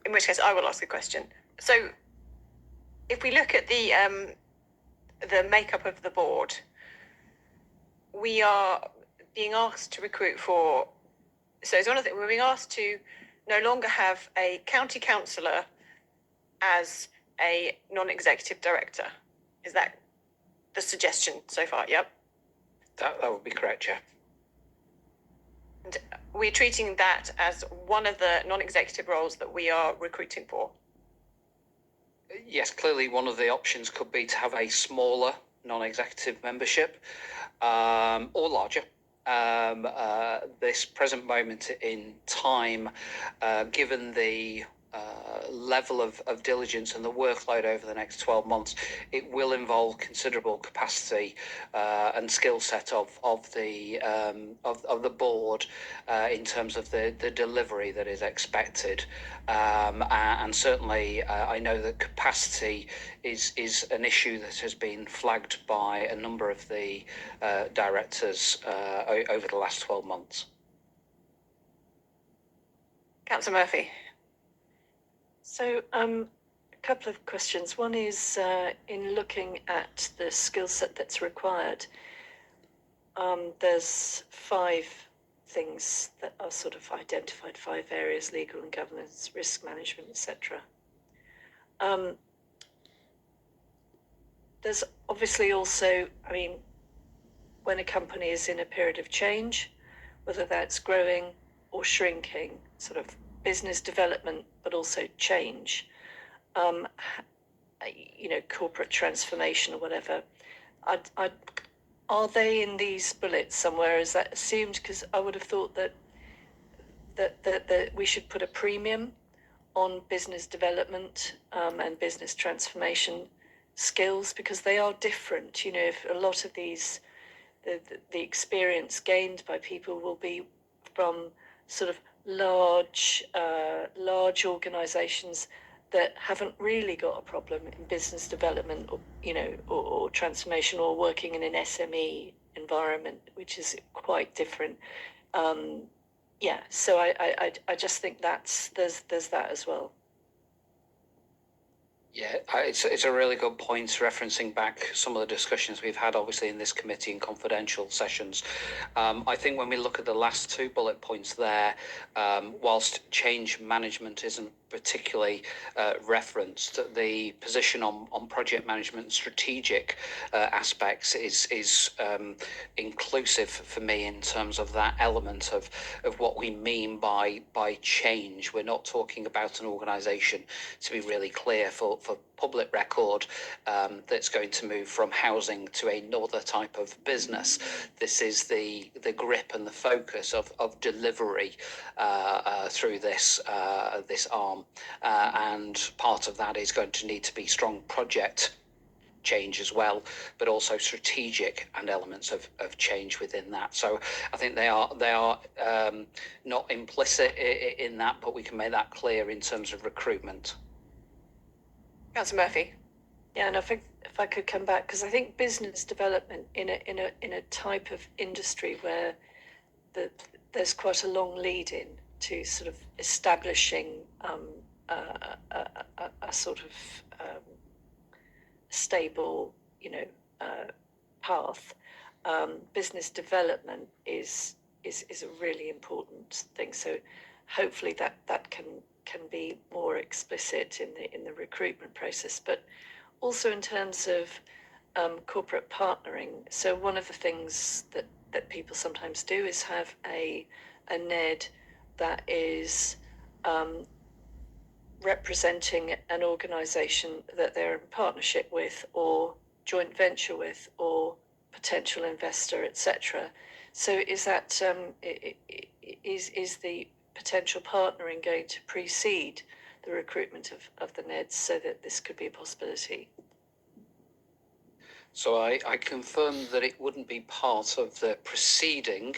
in which case I will ask a question. So if we look at the makeup of the board, we are being asked to recruit for, so it's one of the, we're being asked to no longer have a county councillor as a non-executive director. Is that the suggestion so far? Yep. That would be correct, yeah. And we're treating that as one of the non-executive roles that we are recruiting for. Yes, clearly one of the options could be to have a smaller non-executive membership, or larger. This present moment in time, given the level of diligence and the workload over the next 12 months, it will involve considerable capacity and skill set of the board in terms of the delivery that is expected. And certainly I know that capacity is an issue that has been flagged by a number of the directors over the last 12 months. Councillor Murphy. So a couple of questions. One is in looking at the skill set that's required, there's 5 things that are sort of identified, 5 areas: legal and governance, risk management, etc. There's obviously also, I mean, when a company is in a period of change, whether that's growing or shrinking, sort of business development, but also change, corporate transformation or whatever. Are they in these bullets somewhere? Is that assumed? Because I would have thought that we should put a premium on business development and business transformation skills, because they are different. If a lot of these, the experience gained by people will be from sort of large organisations that haven't really got a problem in business development or transformation, or working in an SME environment, which is quite different. So I just think there's that as well. Yeah, it's a really good point, referencing back some of the discussions we've had, obviously, in this committee in confidential sessions. I think when we look at the last 2 bullet points there, whilst change management isn't particularly referenced, the position on project management and strategic aspects is inclusive for me in terms of that element of what we mean by change. We're not talking about an organisation, to be really clear, for public record, that's going to move from housing to another type of business. This is the grip and the focus of delivery through this arm, and part of that is going to need to be strong project change as well, but also strategic and elements of change within that. So I think they are not implicit in that, but we can make that clear in terms of recruitment. Councillor Murphy. Yeah, and if I could come back, because I think business development in a type of industry where there's quite a long lead in to sort of establishing a sort of stable, path. Business development is a really important thing. So hopefully that can be more explicit in the recruitment process, but also in terms of corporate partnering. So one of the things that people sometimes do is have a NED that is representing an organisation that they're in partnership with, or joint venture with, or potential investor, etc. So is that is the potential partnering going to precede the recruitment of the NEDs, so that this could be a possibility? So I confirm that it wouldn't be part of the proceeding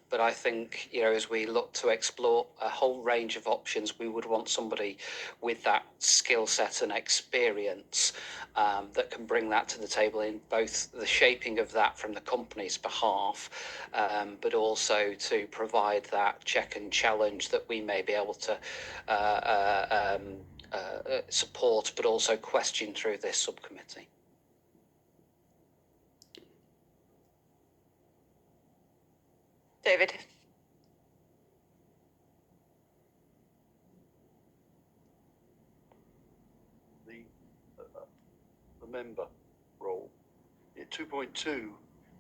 But I think, you know, as we look to explore a whole range of options, we would want somebody with that skill set and experience that can bring that to the table in both the shaping of that from the company's behalf, but also to provide that check and challenge that we may be able to support, but also question through this subcommittee. David? The member role. In 2.2,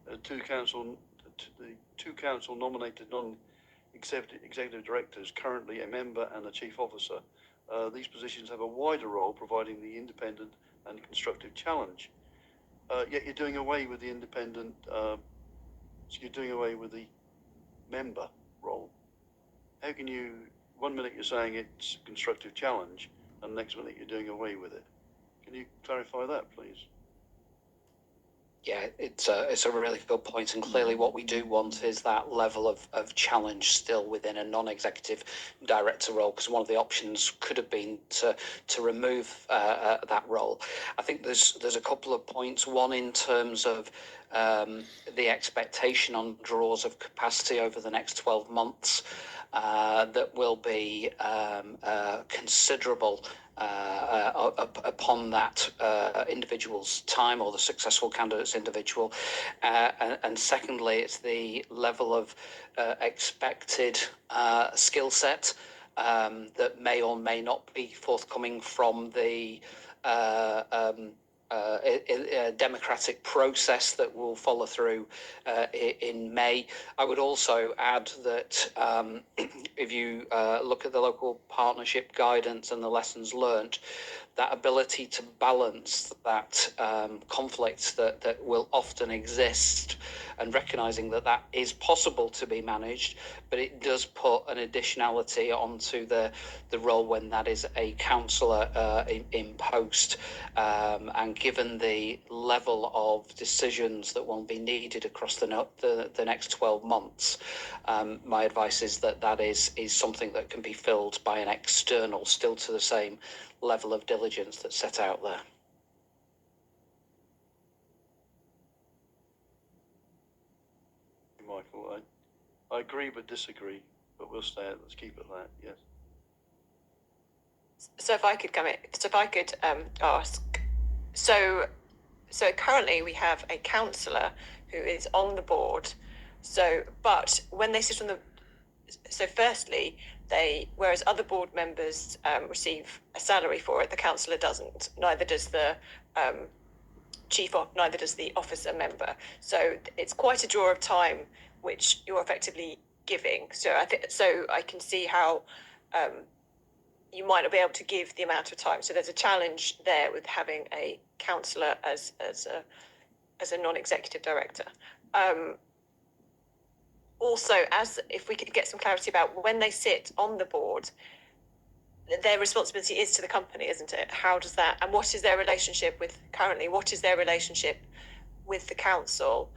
the two council nominated non-executive directors, currently a member and a chief officer. These positions have a wider role, providing the independent and constructive challenge. Yet you're doing away with the independent, so you're doing away with the member role. How can you, one minute you're saying it's constructive challenge, and the next minute you're doing away with it? Can you clarify that, please? Yeah, it's a really good point, and clearly what we do want is that level of challenge still within a non-executive director role, because one of the options could have been to remove that role. I think there's a couple of points. One, in terms of the expectation on draws of capacity over the next 12 months, that will be considerable upon that individual's time, or the successful candidate's individual. And secondly, it's the level of expected skill set that may or may not be forthcoming from the democratic process that will follow through in May. I would also add that if you look at the local partnership guidance and the lessons learnt, that ability to balance that conflict that will often exist, and recognising that that is possible to be managed, but it does put an additionality onto the role when that is a councillor in post, and given the level of decisions that will be needed across the next 12 months, my advice is that is something that can be filled by an external, still to the same level of diligence that's set out there. Michael, I agree but disagree, but we'll stay at, let's keep it that, yes. So if I could ask, so currently we have a councillor who is on the board. So, but when they sit on the, so firstly, whereas other board members receive a salary for it, the councillor doesn't. Neither does the neither does the officer member. So it's quite a draw of time which you're effectively giving. So I can see how you might not be able to give the amount of time. So there's a challenge there with having a councillor as a non-executive director. Also, if we could get some clarity about when they sit on the board, their responsibility is to the company, isn't it? How does that, and what is their relationship with the council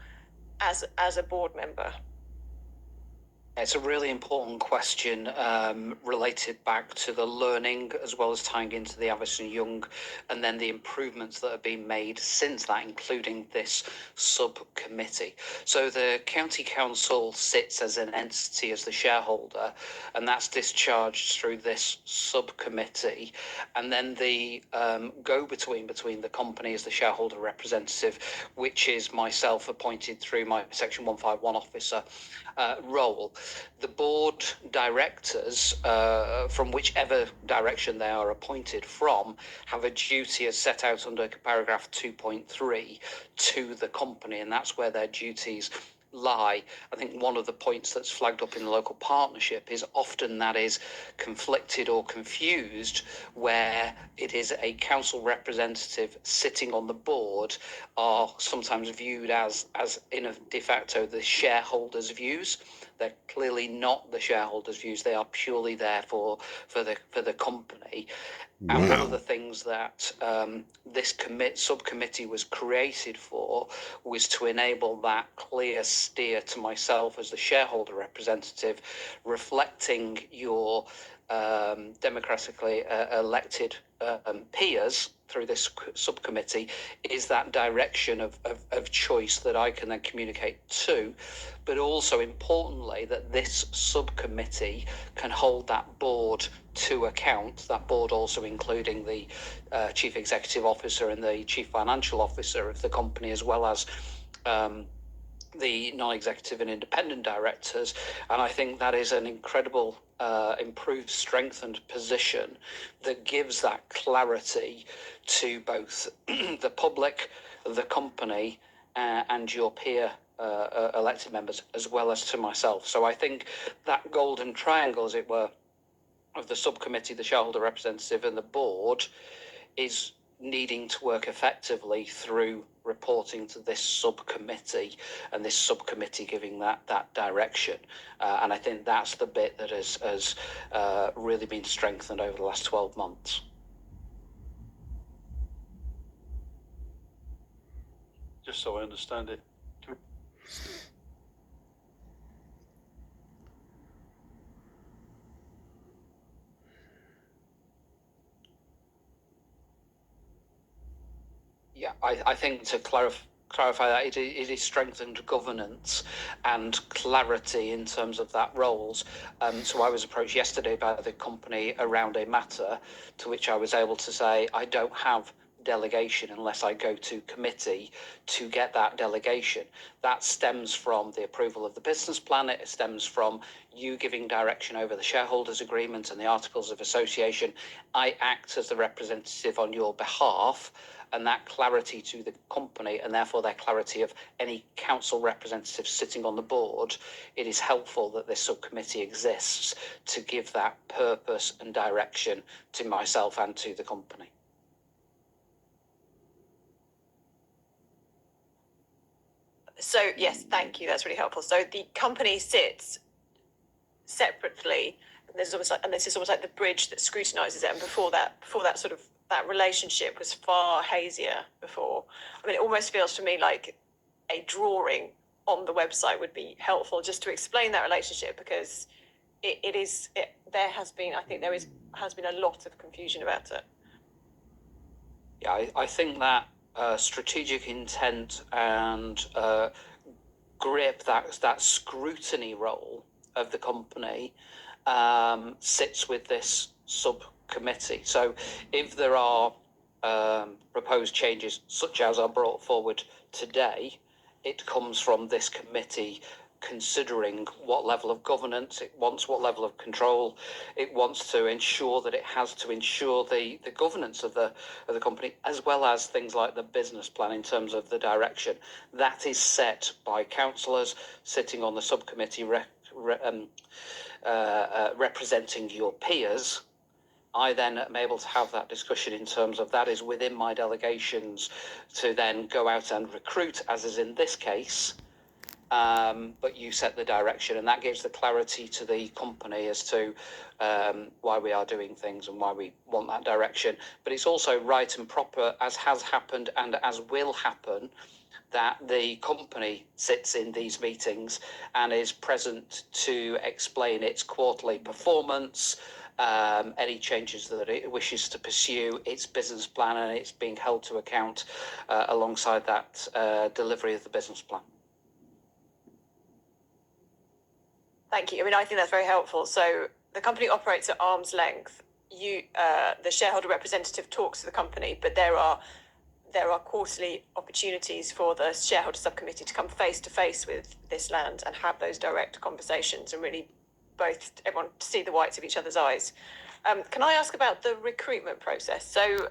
as a board member? It's a really important question, related back to the learning, as well as tying into the Avison Young, and then the improvements that have been made since that, including this subcommittee. So the county council sits as an entity, as the shareholder, and that's discharged through this subcommittee. And then the go-between between the company as the shareholder representative, which is myself, appointed through my Section 151 officer role. The board directors, from whichever direction they are appointed from, have a duty as set out under paragraph 2.3 to the company, and that's where their duties lie. I think one of the points that's flagged up in the local partnership is often that is conflicted or confused, where it is a council representative sitting on the board are sometimes viewed as in a de facto the shareholders' views. They're clearly not the shareholders' views. They are purely there for the company. And one of the things that this subcommittee was created for was to enable that clear steer to myself as the shareholder representative, reflecting your democratically elected peers through this subcommittee, is that direction of choice that I can then communicate to, but also importantly that this subcommittee can hold that board to account, that board also including the chief executive officer and the chief financial officer of the company, as well as the non-executive and independent directors. And I think that is an incredible improved, strengthened position that gives that clarity to both the public, the company, and your peer elected members, as well as to myself. So I think that golden triangle, as it were, of the subcommittee, the shareholder representative, and the board is needing to work effectively through reporting to this subcommittee, and this subcommittee giving that direction. And I think that's the bit that has really been strengthened over the last 12 months. Just so I understand it. Yeah, I think to clarify that, it is strengthened governance and clarity in terms of that roles. So I was approached yesterday by the company around a matter to which I was able to say, I don't have delegation unless I go to committee to get that delegation. That stems from the approval of the business plan. It stems from you giving direction over the shareholders agreement and the articles of association. I act as the representative on your behalf, and that clarity to the company, and therefore their clarity of any council representatives sitting on the board, it is helpful that this subcommittee exists to give that purpose and direction to myself and to the company. So yes, thank you. That's really helpful. So the company sits separately. And this is almost like the bridge that scrutinises it. And before that sort of that relationship was far hazier before. I mean, it almost feels to me like a drawing on the website would be helpful just to explain that relationship, because there has been a lot of confusion about it. Yeah, I think that strategic intent and grip, that scrutiny role of the company sits with this subcommittee. So if there are proposed changes such as are brought forward today, it comes from this committee considering what level of governance it wants, what level of control it wants to ensure, that it has to ensure the governance of the company, as well as things like the business plan in terms of the direction. That is set by councillors sitting on the subcommittee representing your peers. I then am able to have that discussion in terms of that is within my delegations to then go out and recruit, as is in this case. But you set the direction, and that gives the clarity to the company as to why we are doing things and why we want that direction. But it's also right and proper, as has happened and as will happen, that the company sits in these meetings and is present to explain its quarterly performance, any changes that it wishes to pursue, its business plan, and it's being held to account alongside that delivery of the business plan. Thank you. I mean, I think that's very helpful. So the company operates at arm's length. The shareholder representative talks to the company, but there are quarterly opportunities for the shareholder subcommittee to come face to face with this land and have those direct conversations and really everyone see the whites of each other's eyes. Can I ask about the recruitment process? So